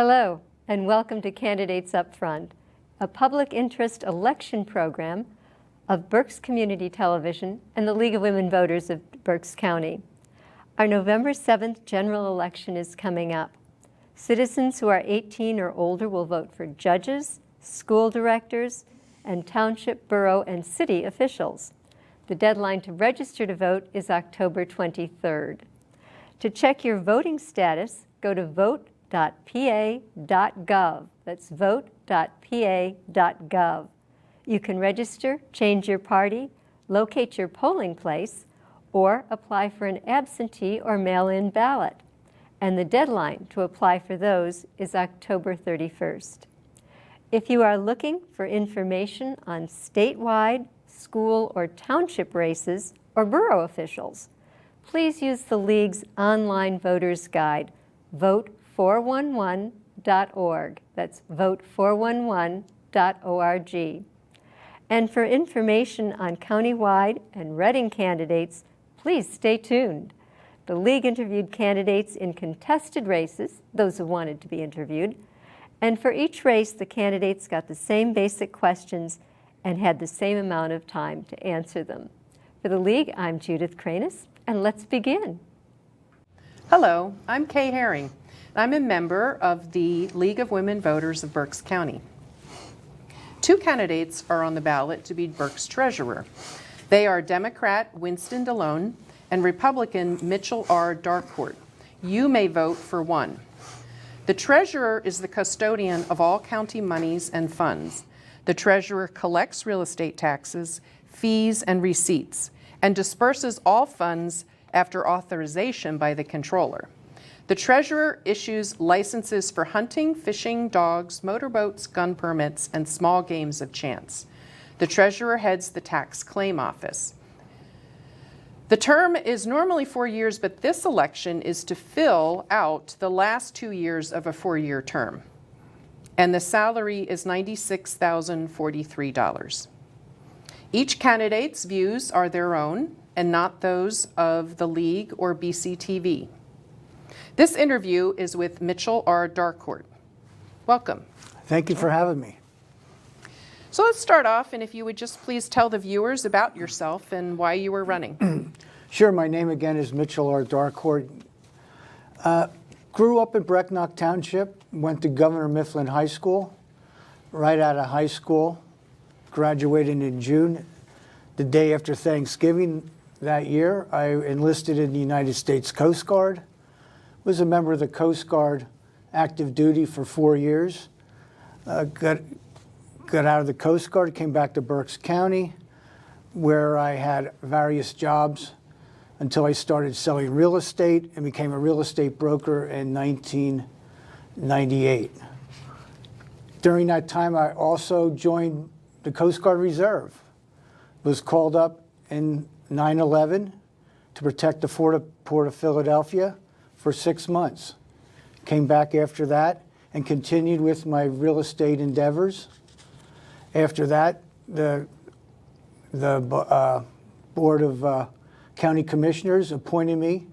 Hello, and welcome to Candidates Upfront, a public interest election program of Berks Community Television and the League of Women Voters of Berks County. Our November 7th general election is coming up. Citizens who are 18 or older will vote for judges, school directors, and township, borough, and city officials. The deadline to register to vote is October 23rd. To check your voting status, go to vote.pa.gov. That's vote.pa.gov. You can register, change your party, locate your polling place, or apply for an absentee or mail-in ballot. And the deadline to apply for those is October 31st. If you are looking for information on statewide, school, or township races or borough officials, please use the League's online voters guide, vote411.org. That's vote411.org. And for information on countywide and Reading candidates, please stay tuned. The League interviewed candidates in contested races, those who wanted to be interviewed, and for each race, the candidates got the same basic questions and had the same amount of time to answer them. For the League, I'm Judith Cranus, and let's begin. Hello, I'm Kay Herring. I'm a member of the League of Women Voters of Berks County. Two candidates are on the ballot to be Berks Treasurer. They are Democrat Winston DeLone and Republican Mitchell R. Darcourt. You may vote for one. The Treasurer is the custodian of all county monies and funds. The Treasurer collects real estate taxes, fees, and receipts, and disperses all funds after authorization by the Controller. The Treasurer issues licenses for hunting, fishing, dogs, motorboats, gun permits, and small games of chance. The Treasurer heads the Tax Claim Office. The term is normally 4 years, but this election is to fill out the last 2 years of a 4-year term. And the salary is $96,043. Each candidate's views are their own and not those of the League or BCTV. This interview is with Mitchell R. Darcourt. Welcome. Thank you for having me. So let's start off, and if you would just please tell the viewers about yourself and why you were running. Sure, my name again is Mitchell R. Darcourt. Grew up in Brecknock Township, went to Governor Mifflin High School. Right out of high school, graduated in June. The day after Thanksgiving that year, I enlisted in the United States Coast Guard. Was a member of the Coast Guard active duty for 4 years. Got out of the Coast Guard, came back to Berks County, where I had various jobs until I started selling real estate and became a real estate broker in 1998. During that time, I also joined the Coast Guard Reserve. Was called up in 9/11 to protect the Port of Philadelphia for 6 months. Came back after that and continued with my real estate endeavors. After that, the Board of County Commissioners appointed me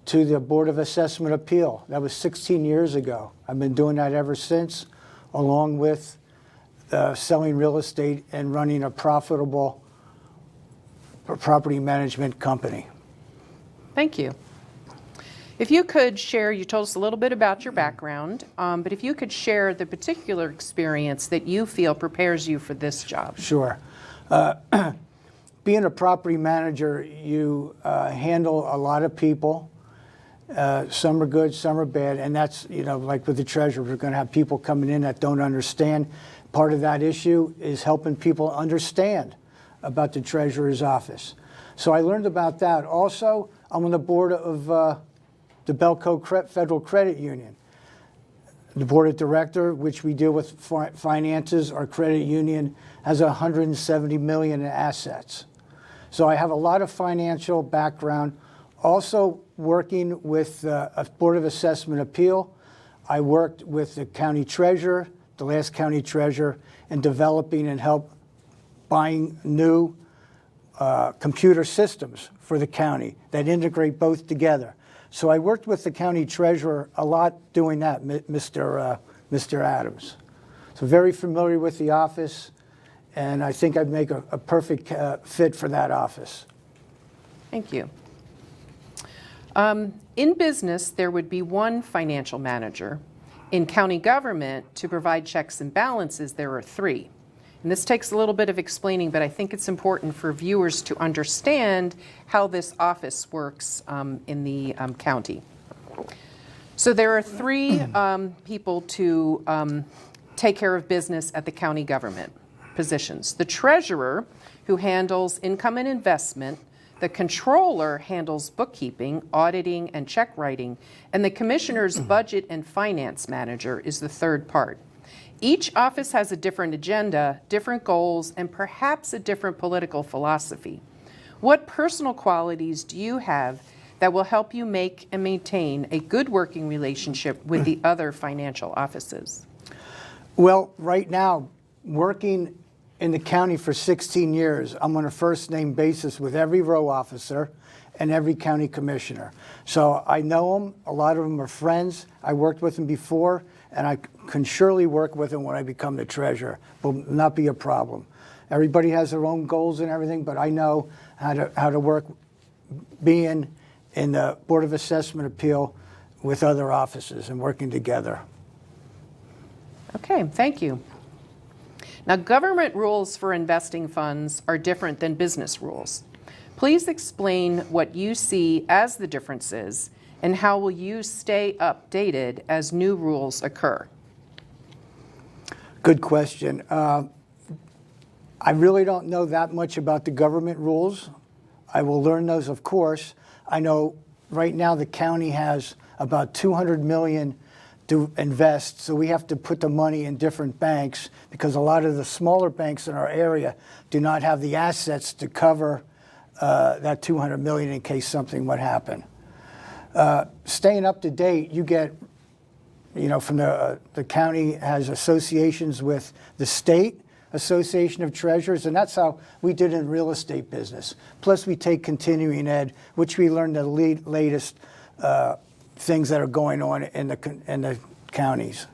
to the Board of Assessment Appeal. That was 16 years ago. I've been doing that ever since, along with selling real estate and running a profitable property management company. Thank you. If you could share, you told us a little bit about your background, but if you could share the particular experience that you feel prepares you for this job. Sure. Being a property manager, you handle a lot of people. Some are good, some are bad, and that's, like with the Treasurer, we're going to have people coming in that don't understand. Part of that issue is helping people understand about the Treasurer's office. So I learned about that. Also, I'm on the board of the Belco Federal Credit Union. The board of director, which we deal with finances, our credit union has $170 million in assets. So I have a lot of financial background. Also working with a Board of Assessment Appeal. I worked with the county treasurer, the last county treasurer, in developing and help buying new computer systems for the county that integrate both together. So I worked with the county treasurer a lot doing that, Mr. Adams. So very familiar with the office, and I think I'd make a perfect fit for that office. Thank you. In business, there would be one financial manager. In county government, to provide checks and balances, there are three. And this takes a little bit of explaining, but I think it's important for viewers to understand how this office works in the county. So there are three people to take care of business at the county government positions. The treasurer, who handles income and investment. The controller handles bookkeeping, auditing, and check writing, and the commissioner's budget and finance manager is the third part. Each office has a different agenda, different goals, and perhaps a different political philosophy. What personal qualities do you have that will help you make and maintain a good working relationship with the other financial offices? Well, right now, working in the county for 16 years, I'm on a first-name basis with every row officer and every county commissioner. So I know them. A lot of them are friends. I worked with them before, and I can surely work with them when I become the treasurer. Will not be a problem. Everybody has their own goals and everything, but I know how to work being in the Board of Assessment Appeal with other offices and working together. Okay, thank you. Now, government rules for investing funds are different than business rules. Please explain what you see as the differences and how will you stay updated as new rules occur? Good question. I really don't know that much about the government rules. I will learn those, of course. I know right now the county has about $200 million to invest, so we have to put the money in different banks because a lot of the smaller banks in our area do not have the assets to cover that $200 million in case something would happen. Staying up to date, you get, from the county has associations with the state Association of Treasurers, and that's how we did in real estate business. Plus, we take continuing ed, which we learn the latest things that are going on in the counties.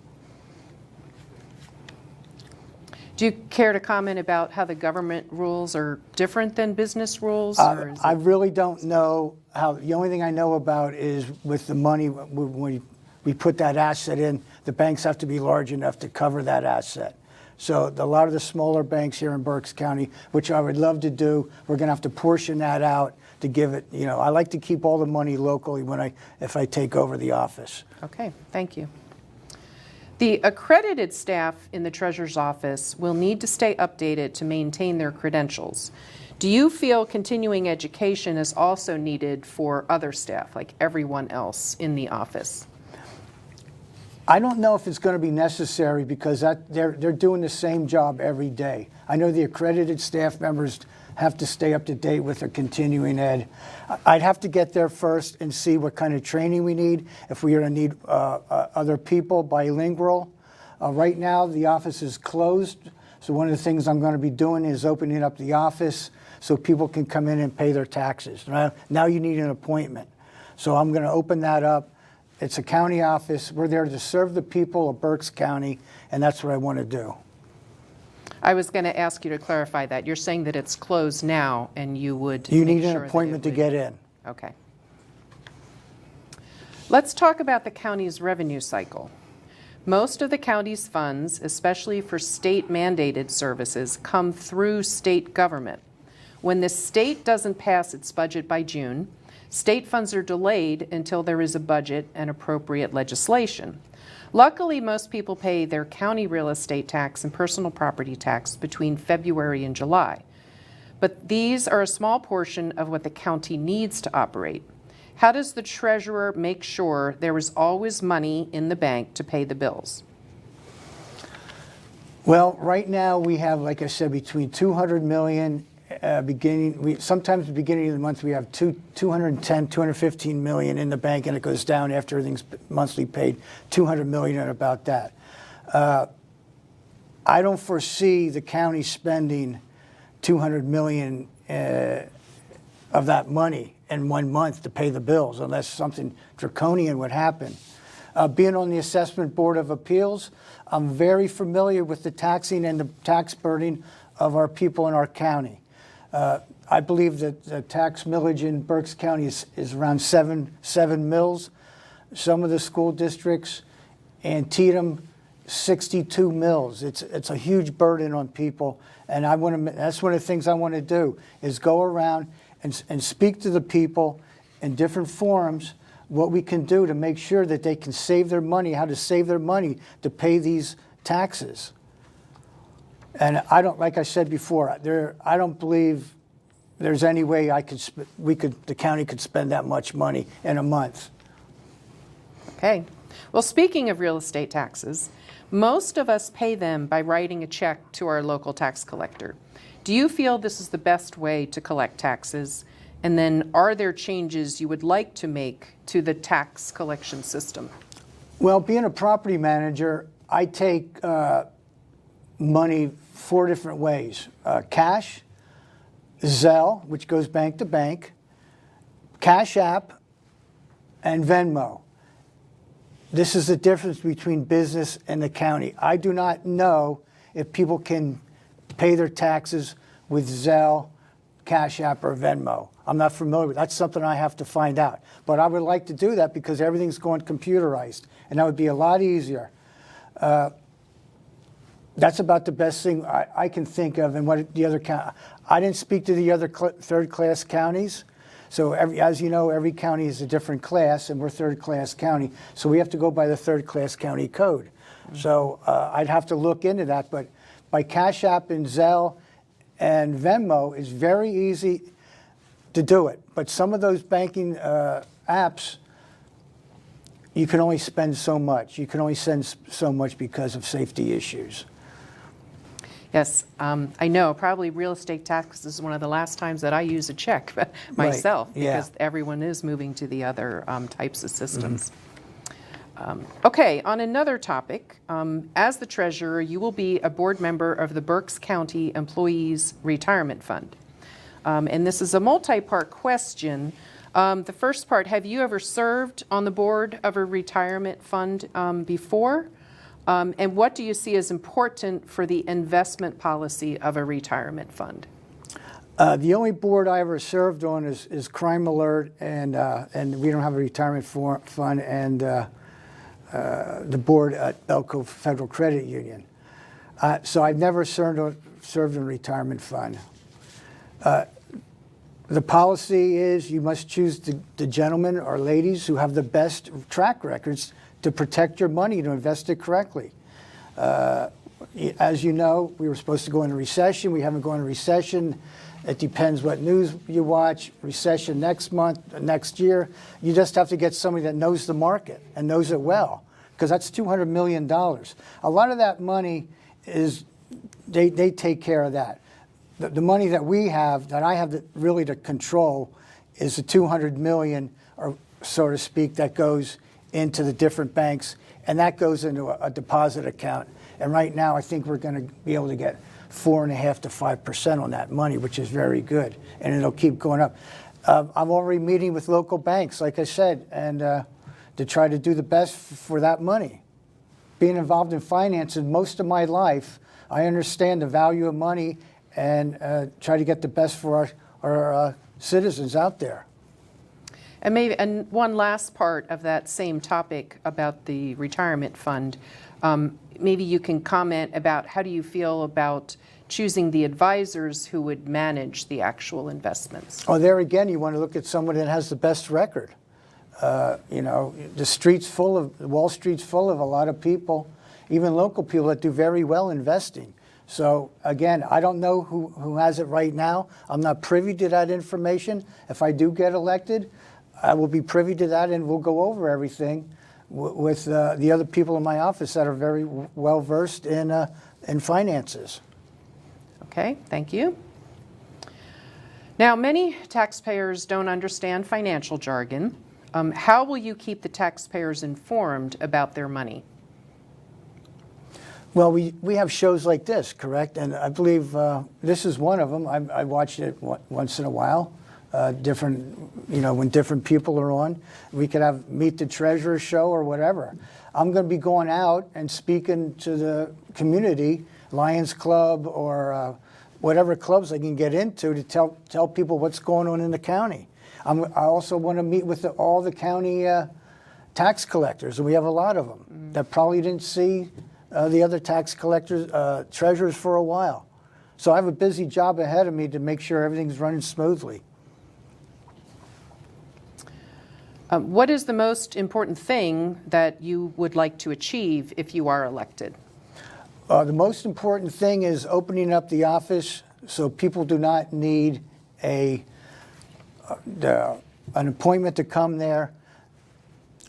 Do you care to comment about how the government rules are different than business rules? I really don't know how. The only thing I know about is with the money, when we put that asset in, the banks have to be large enough to cover that asset. So a lot of the smaller banks here in Berks County, which I would love to do, we're going to have to portion that out to give it, I like to keep all the money locally if I take over the office. Okay, thank you. The accredited staff in the treasurer's office will need to stay updated to maintain their credentials. Do you feel continuing education is also needed for other staff, like everyone else in the office? I don't know if it's going to be necessary because they're doing the same job every day. I know the accredited staff members have to stay up to date with their continuing ed. I'd have to get there first and see what kind of training we need, if we are going to need other people, bilingual. Right now, the office is closed, so one of the things I'm going to be doing is opening up the office so people can come in and pay their taxes. Now you need an appointment. So I'm going to open that up. It's a county office. We're there to serve the people of Berks County, and that's what I want to do. I was going to ask you to clarify that. You're saying that it's closed now, and you would You make need an sure appointment that to get in. Okay. Let's talk about the county's revenue cycle. Most of the county's funds, especially for state-mandated services, come through state government. When the state doesn't pass its budget by June, state funds are delayed until there is a budget and appropriate legislation. Luckily, most people pay their county real estate tax and personal property tax between February and July. But these are a small portion of what the county needs to operate. How does the treasurer make sure there is always money in the bank to pay the bills? Well, right now we have, like I said, between $200 million sometimes at the beginning of the month we have $210, $215 million in the bank, and it goes down after everything's monthly paid, $200 million and about that. I don't foresee the county spending $200 million of that money in 1 month to pay the bills unless something draconian would happen. Being on the Assessment Board of Appeals, I'm very familiar with the taxing and the tax burden of our people in our county. I believe that the tax millage in Berks County is around seven mills. Some of the school districts, Antietam, 62 mills. It's a huge burden on people, and that's one of the things I want to do is go around and speak to the people in different forums what we can do to make sure that they can save their money, how to save their money to pay these taxes. And I don't, like I said before, I don't believe there's any way the county could spend that much money in a month. Okay. Well, speaking of real estate taxes, most of us pay them by writing a check to our local tax collector. Do you feel this is the best way to collect taxes? And then are there changes you would like to make to the tax collection system? Well, being a property manager, I take money 4 different ways. Cash, Zelle, which goes bank to bank, Cash App, and Venmo. This is the difference between business and the county. I do not know if people can pay their taxes with Zelle, Cash App, or Venmo. I'm not familiar with it. That's something I have to find out. But I would like to do that because everything's going computerized, and that would be a lot easier. That's about the best thing I can think of. And what the other county, I didn't speak to the other third-class counties. So as you know, every county is a different class, and we're third-class county. So we have to go by the third-class county code. Mm-hmm. So I'd have to look into that. But by Cash App and Zelle and Venmo is very easy to do it. But some of those banking apps, you can only spend so much. You can only send so much because of safety issues. Yes, I know. Probably real estate tax is one of the last times that I use a check myself, right. Yeah. because everyone is moving to the other types of systems. Okay, on another topic, as the treasurer, you will be a board member of the Berks County Employees Retirement Fund. And this is a multi-part question. The first part, have you ever served on the board of a retirement fund before? And what do you see as important for the investment policy of a retirement fund? The only board I ever served on is Crime Alert, and we don't have a retirement fund, and the board at Elko Federal Credit Union. So I've never served in a retirement fund. The policy is you must choose the gentlemen or ladies who have the best track records to protect your money, to invest it correctly. As you know, we were supposed to go into recession. We haven't gone into recession. It depends what news you watch. Recession next month, next year. You just have to get somebody that knows the market and knows it well, because that's $200 million. A lot of that money is, they take care of that. The money that we have, that I have really to control, is the $200 million, or so to speak, that goes into the different banks, and that goes into a deposit account. And right now, I think we're going to be able to get 4.5% to 5% on that money, which is very good, and it'll keep going up. I'm already meeting with local banks, like I said, and to try to do the best for that money. Being involved in finance most of my life, I understand the value of money and try to get the best for our citizens out there. And one last part of that same topic about the retirement fund, maybe you can comment about how do you feel about choosing the advisors who would manage the actual investments? Oh, there again, you want to look at someone that has the best record. You know, Wall Street's full of a lot of people, even local people that do very well investing. So again, I don't know who has it right now. I'm not privy to that information. If I do get elected, I will be privy to that, and we'll go over everything with the other people in my office that are very well versed in finances. Okay, thank you. Now, many taxpayers don't understand financial jargon. How will you keep the taxpayers informed about their money? Well, we have shows like this, correct? And I believe this is one of them. I watch it once in a while. different, when different people are on. We could have Meet the Treasurer show or whatever. I'm going to be going out and speaking to the community, Lions Club or whatever clubs I can get into to tell people what's going on in the county. I also want to meet with all the county tax collectors, and we have a lot of them that probably didn't see the other tax collectors, treasurers for a while. So I have a busy job ahead of me to make sure everything's running smoothly. What is the most important thing that you would like to achieve if you are elected? The most important thing is opening up the office so people do not need an appointment to come there.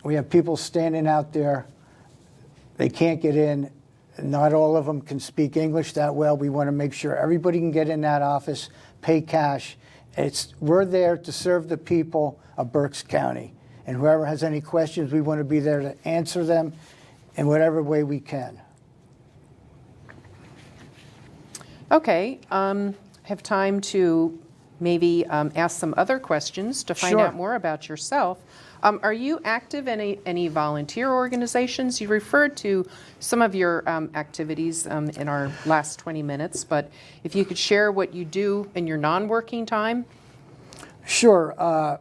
We have people standing out there. They can't get in. Not all of them can speak English that well. We want to make sure everybody can get in that office, pay cash. We're there to serve the people of Berks County. And whoever has any questions, we want to be there to answer them in whatever way we can. Okay, have time to maybe ask some other questions to find Sure. out more about yourself. Are you active in any volunteer organizations? You referred to some of your activities in our last 20 minutes, but if you could share what you do in your non-working time. Sure. I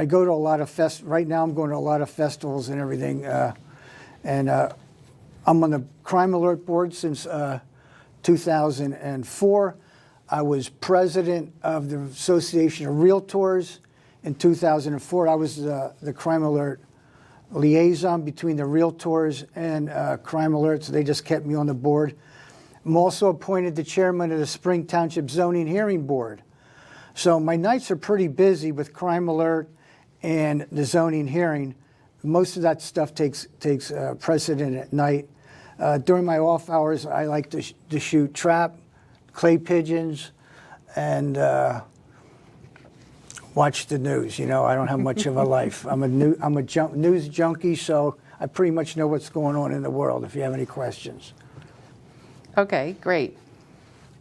go to a lot of right now I'm going to a lot of festivals and everything. And I'm on the Crime Alert Board since 2004. I was president of the Association of Realtors in 2004. I was the Crime Alert liaison between the Realtors and Crime Alert, so they just kept me on the board. I'm also appointed the chairman of the Spring Township Zoning Hearing Board. So my nights are pretty busy with Crime Alert and the zoning hearing. Most of that stuff takes precedent at night. During my off hours, I like to shoot trap, clay pigeons, and watch the news. I don't have much of a life. I'm a news junkie, so I pretty much know what's going on in the world. If you have any questions. Okay, great.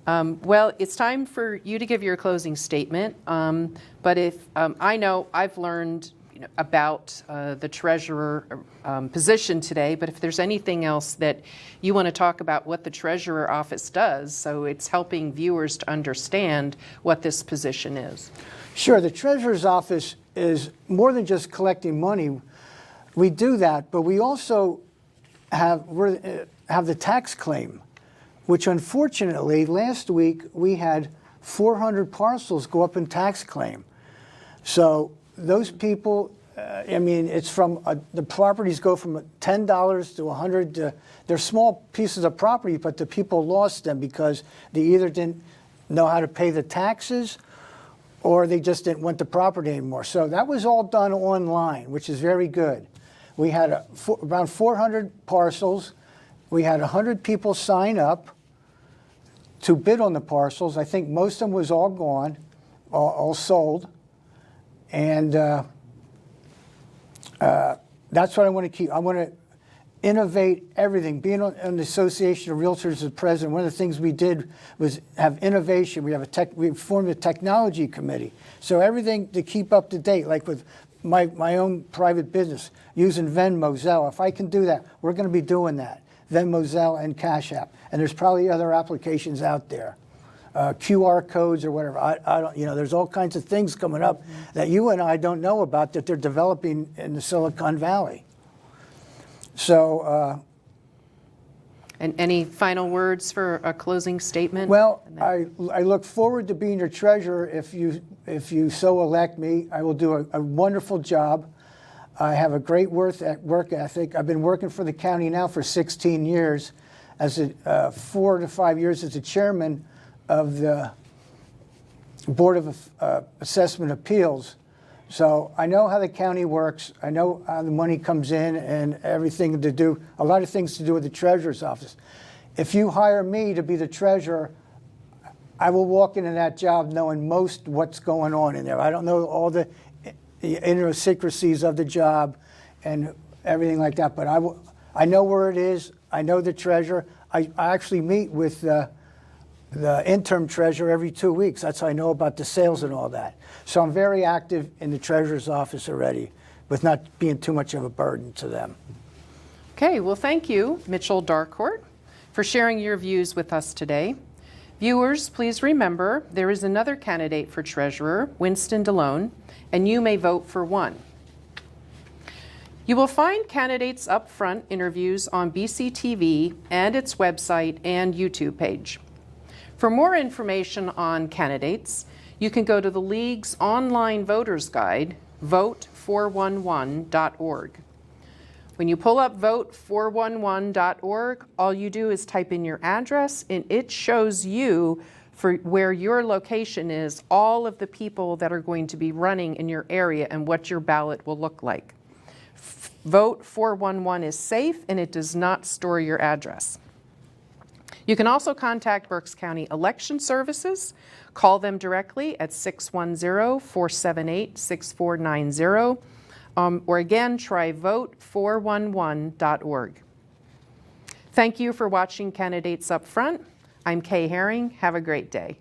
Well, it's time for you to give your closing statement. But if I know I've learned about the treasurer position today, but if there's anything else that you want to talk about what the treasurer office does, so it's helping viewers to understand what this position is. Sure, the treasurer's office is more than just collecting money. We do that, but we also have the tax claim, which unfortunately last week we had 400 parcels go up in tax claim. So those people, it's from the properties go from $10 to $100. They're small pieces of property, but the people lost them because they either didn't know how to pay the taxes or they just didn't want the property anymore. So that was all done online, which is very good. We had around 400 parcels. We had 100 people sign up to bid on the parcels. I think most of them was all gone, all sold. And that's what I want to keep. I want to innovate everything. Being on the Association of Realtors as president, one of the things we did was have innovation. We formed a technology committee. So everything to keep up to date, like with my own private business, using Venmo, Zelle. If I can do that, we're going to be doing that. Venmo, Zelle, and Cash App. And there's probably other applications out there. QR codes or whatever. I don't, there's all kinds of things coming up that you and I don't know about that they're developing in the Silicon Valley. So. And any final words for a closing statement? Well, I look forward to being your treasurer. If you so elect me, I will do a wonderful job. I have a great work ethic. I've been working for the county now for 16 years, as 4 to 5 years as the chairman of the Board of Assessment Appeals. So I know how the county works. I know how the money comes in and everything to do, a lot of things to do with the treasurer's office. If you hire me to be the treasurer, I will walk into that job knowing most what's going on in there. I don't know all the idiosyncrasies of the job and everything like that, but I know where it is. I know the treasurer. I actually meet with the interim treasurer every 2 weeks. That's how I know about the sales and all that. So I'm very active in the treasurer's office already, with not being too much of a burden to them. Okay, well, thank you, Mitchell Darcourt, for sharing your views with us today. Viewers, please remember there is another candidate for treasurer, Winston DeLone, and you may vote for one. You will find candidates up front interviews on BCTV and its website and YouTube page. For more information on candidates, you can go to the League's online voters guide, vote411.org. When you pull up vote411.org, all you do is type in your address, and it shows you for where your location is, all of the people that are going to be running in your area and what your ballot will look like. Vote 411 is safe, and it does not store your address. You can also contact Berks County Election Services. Call them directly at 610-478-6490. Or again, try vote411.org. Thank you for watching Candidates Up Front. I'm Kay Herring. Have a great day.